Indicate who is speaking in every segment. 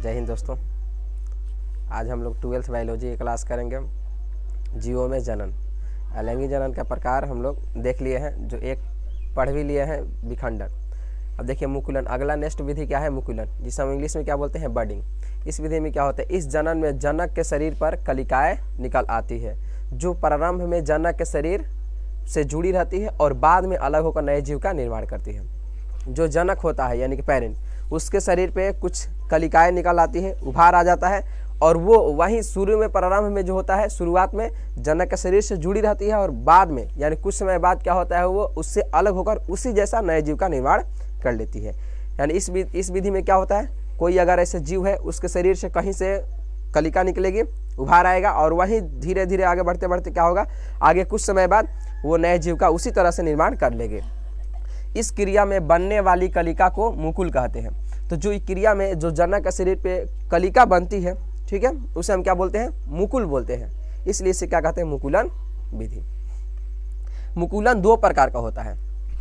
Speaker 1: जय हिंद दोस्तों। आज हम लोग 12th बायोलॉजी की क्लास करेंगे। जीवों में जनन, अलैंगिक जनन का प्रकार हम लोग देख लिए हैं, जो एक पढ़ भी लिए हैं, विखंडन। अब देखिए मुकुलन, अगला नेक्स्ट विधि क्या है? मुकुलन, जिसे हम इंग्लिश में क्या बोलते हैं? बडिंग। इस विधि में क्या होता है? इस जनन में जनक के शरीर पर कलिकाएँ निकल आती है, जो प्रारंभ में जनक के शरीर से जुड़ी रहती है और बाद में अलग होकर नए जीव का निर्माण करती है। जो जनक होता है यानी कि पेरेंट, उसके शरीर पे कुछ कलिकाएँ निकल आती है, उभार आ जाता है, और वो वहीं शुरू में प्रारंभ में जो होता है, शुरुआत में जनक के शरीर से जुड़ी रहती है और बाद में यानी कुछ समय बाद क्या होता है, वो उससे अलग होकर उसी जैसा नए जीव का निर्माण कर लेती है। यानी इस विधि में क्या होता है, कोई अगर ऐसे जीव है, उसके शरीर से कहीं से कलिका निकलेगी, उभार आएगा, और वहीं धीरे धीरे आगे बढ़ते बढ़ते क्या होगा, आगे कुछ समय बाद वो नए जीव का उसी तरह से निर्माण कर लेंगे। इस क्रिया में बनने वाली कलिका को मुकुल कहते हैं। तो जो क्रिया में जो जनक के शरीर पे कलिका बनती है, ठीक है, उसे हम क्या बोलते हैं? मुकुल बोलते हैं। इसलिए इसे क्या कहते हैं? मुकुलन विधि। मुकुलन दो प्रकार का होता है।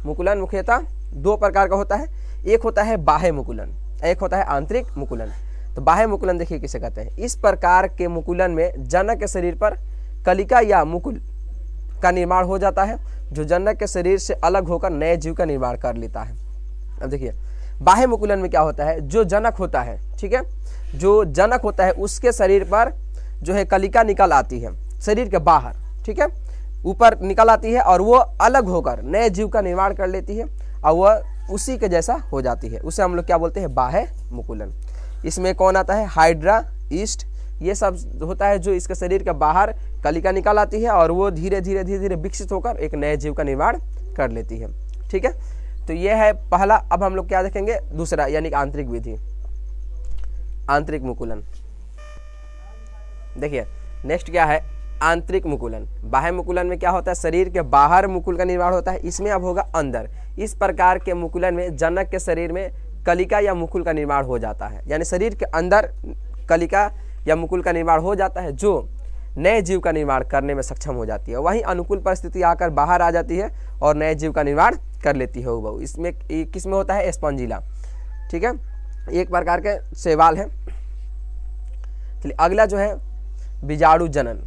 Speaker 1: मुकुलन मुख्यतः दो प्रकार का होता है। एक होता है बाह्य मुकुलन, एक होता है आंतरिक मुकुलन। तो बाह्य मुकुलन देखिए किसे कहते हैं। इस प्रकार के मुकुलन में जनक के शरीर पर कलिका या मुकुल का निर्माण हो जाता है, जो जनक के शरीर से अलग होकर नए जीव का निर्माण कर लेता है। अब देखिए बाह्य मुकुलन में क्या होता है, जो जनक होता है, ठीक है, जो जनक होता है उसके शरीर पर जो है कलिका निकल आती है, शरीर के बाहर, ठीक है, ऊपर निकल आती है, और वो अलग होकर नए जीव का निर्माण कर लेती है और वह उसी के जैसा हो जाती है। उसे हम लोग क्या बोलते हैं? बाह्य मुकुलन। इसमें कौन आता है? हाइड्रा, ईस्ट, ये सब होता है, जो इसके शरीर के बाहर कलिका निकल आती है और वो धीरे धीरे विकसित होकर एक नए जीव का निर्माण कर लेती है। ठीक है, तो ये है पहला। अब हम लोग क्या देखेंगे? दूसरा यानी आंतरिक विधि, आंतरिक मुकुलन। देखिए नेक्स्ट क्या है? आंतरिक मुकुलन। बाह्य मुकुलन में क्या होता है? शरीर के बाहर मुकुल का निर्माण होता है। इसमें अब होगा अंदर। इस प्रकार के मुकुलन में जनक के शरीर में कलिका या मुकुल का निर्माण हो जाता है, यानी शरीर के अंदर कलिका या मुकुल का निर्माण हो जाता है, जो नए जीव का निर्माण करने में सक्षम हो जाती है। वहीं अनुकूल परिस्थिति आकर बाहर आ जाती है और नए जीव का निर्माण कर लेती है वो। इसमें किसमें होता है? स्पॉन्जिला। ठीक है, एक प्रकार के शैवाल है। चलिए अगला जो है बीजाणु जनन।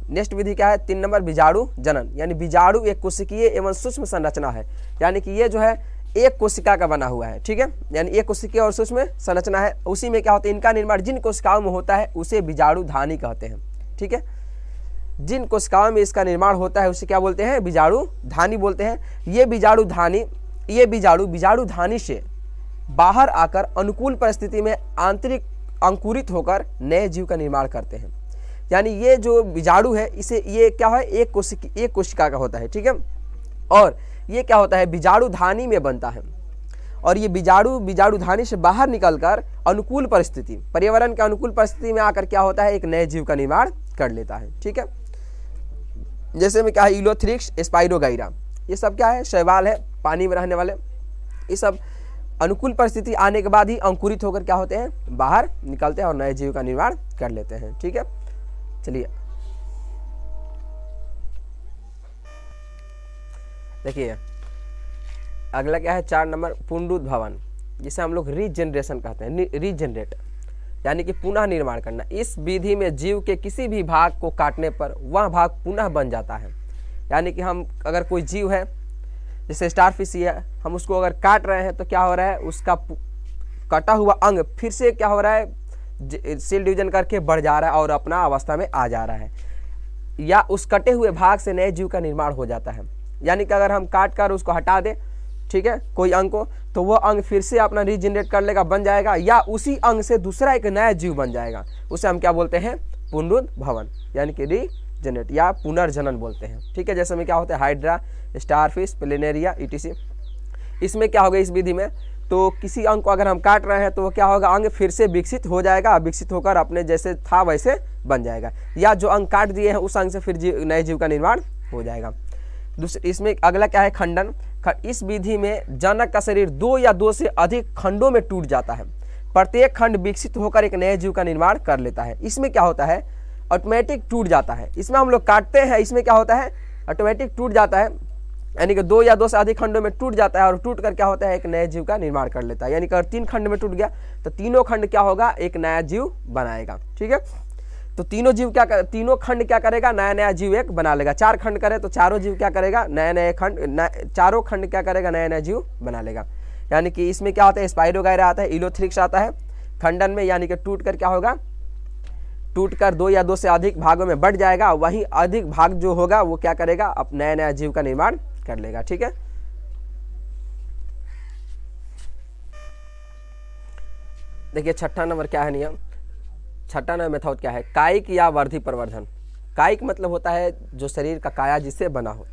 Speaker 1: नेक्स्ट विधि क्या है? 3 नंबर बीजाणु जनन। यानी बीजाणु एक कोशिकीय एवं सूक्ष्म संरचना है, यानी कि ये जो है एक कोशिका का बना हुआ है। ठीक है, यानी एक कोशिकीय और सूक्ष्म संरचना है। उसी में क्या होता है? इनका निर्माण जिन कोशिकाओं में होता है उसे बीजाणु धानी कहते हैं। ठीक है, जिन कोशिकाओं में इसका निर्माण होता है उसे क्या बोलते हैं? बीजाणु धानी बोलते हैं। ये बीजाणु धानी से बाहर आकर अनुकूल परिस्थिति में आंतरिक अंकुरित होकर नए जीव का निर्माण करते हैं। यानी ये जो बीजाणु है, इसे ये क्या है? एक कोशिका का होता है। ठीक है, और ये क्या होता है? बीजाणु धानी में बनता है, और ये बीजाणु धानी से बाहर निकलकर अनुकूल परिस्थिति, पर्यावरण के अनुकूल परिस्थिति में आकर क्या होता है? एक नए जीव का निर्माण कर लेता है। ठीक है, जैसे में क्या है? इलोथ्रिक्स, स्पाइरोगाइरा, ये सब क्या है? शैवाल है, पानी में रहने वाले। ये सब अनुकूल परिस्थिति आने के बाद ही अंकुरित होकर क्या होते हैं? बाहर निकलते हैं और नए जीव का निर्माण कर लेते हैं। ठीक है, चलिए देखिए अगला क्या है? 4 नंबर पुनरुद्भवन, जिसे हम लोग रीजनरेशन कहते हैं। रीजनरेट यानी कि पुनः निर्माण करना। इस विधि में जीव के किसी भी भाग को काटने पर वह भाग पुनः बन जाता है। यानी कि हम अगर कोई जीव है, जैसे स्टारफिश है, हम उसको अगर काट रहे हैं तो क्या हो रहा है? उसका कटा हुआ अंग फिर से क्या हो रहा है? सेल डिवीजन करके बढ़ जा रहा है और अपना अवस्था में आ जा रहा है, या उस कटे हुए भाग से नए जीव का निर्माण हो जाता है। यानी कि अगर हम काट कर उसको हटा दें, ठीक है, कोई अंग को, तो वह अंग फिर से अपना रीजनरेट कर लेगा, बन जाएगा, या उसी अंग से दूसरा एक नया जीव बन जाएगा। उसे हम क्या बोलते हैं? पुनरुद्भवन, यानी कि रीजनरेट या पुनर्जनन बोलते हैं। ठीक है, जैसे में क्या होता है? Hydra, starfish, planaria, etc। इसमें क्या होगा? इस विधि में तो किसी अंग को अगर हम काट रहे हैं तो वो क्या होगा? अंग फिर से विकसित हो जाएगा, विकसित होकर अपने जैसे था वैसे बन जाएगा, या जो अंग काट दिए हैं उस अंग से फिर नए जीव का निर्माण हो जाएगा। इसमें अगला क्या है? खंडन। इस विधि में जनक का शरीर 2 या 2 से अधिक खंडों में टूट जाता है। प्रत्येक खंड विकसित होकर एक नए जीव का निर्माण कर लेता है। इसमें क्या होता है? ऑटोमेटिक टूट जाता है। इसमें हम लोग काटते हैं, इसमें क्या होता है? ऑटोमेटिक टूट जाता है, यानी कि 2 या 2 से अधिक खंडों में टूट जाता है और टूट कर क्या होता है, एक नए जीव का निर्माण कर लेता है। यानी कि अगर 3 खंड में टूट गया तो तीनों खंड क्या होगा, एक नया जीव बनाएगा। ठीक है, तो तीनों खंड क्या करेगा, नया नया जीव एक बना लेगा। 4 खंड करे तो चारों जीव क्या करेगा, नए नए खंड, चारों खंड क्या करेगा, नया नया जीव बना लेगा। यानी कि इसमें क्या होता है, स्पाइरोगायरा आता है, इलोथ्रिक्स आता है खंडन में, यानी कि टूट कर क्या होगा, टूट कर 2 या 2 से अधिक भागों में बढ़ जाएगा। वहीं अधिक भाग जो होगा वो क्या करेगा, अब नया नया जीव का निर्माण कर लेगा। ठीक है, देखिए छठा नंबर क्या है नियम, छठा नंबर मेथड क्या है, कायिक या वर्धी प्रवर्धन। कायिक मतलब होता है जो शरीर का काया जिससे बना हो,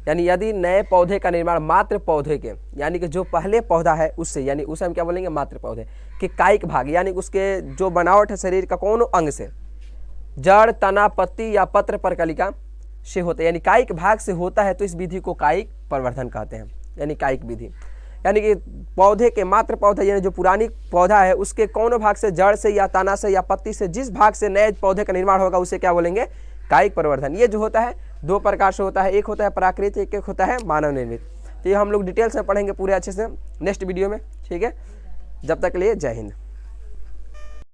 Speaker 1: यानी यदि नए पौधे का निर्माण मात्र पौधे के, यानी कि जो पहले पौधा है उससे, यानी उसे हम क्या बोलेंगे, मात्र पौधे के कायिक भाग, यानी उसके जो बनावट है शरीर का कोनो अंग से, जड़, तना, पत्ती या पत्र परकलिका से होता है, यानी कायिक भाग से होता है, तो इस विधि को कायिक प्रवर्धन कहते हैं, यानी कायिक विधि। यानी कि पौधे के मात्र पौधा, यानी जो पुरानी पौधा है उसके कौन भाग से, जड़ से या तना से या पत्ती से, जिस भाग से नए पौधे का निर्माण होगा उसे क्या बोलेंगे, कायिक प्रवर्धन। ये जो होता है 2 प्रकार से होता है, एक होता है प्राकृतिक, एक होता है मानव निर्मित। तो ये हम लोग डिटेल्स में पढ़ेंगे पूरे अच्छे से नेक्स्ट वीडियो में। ठीक है, जब तक के लिए जय हिंद।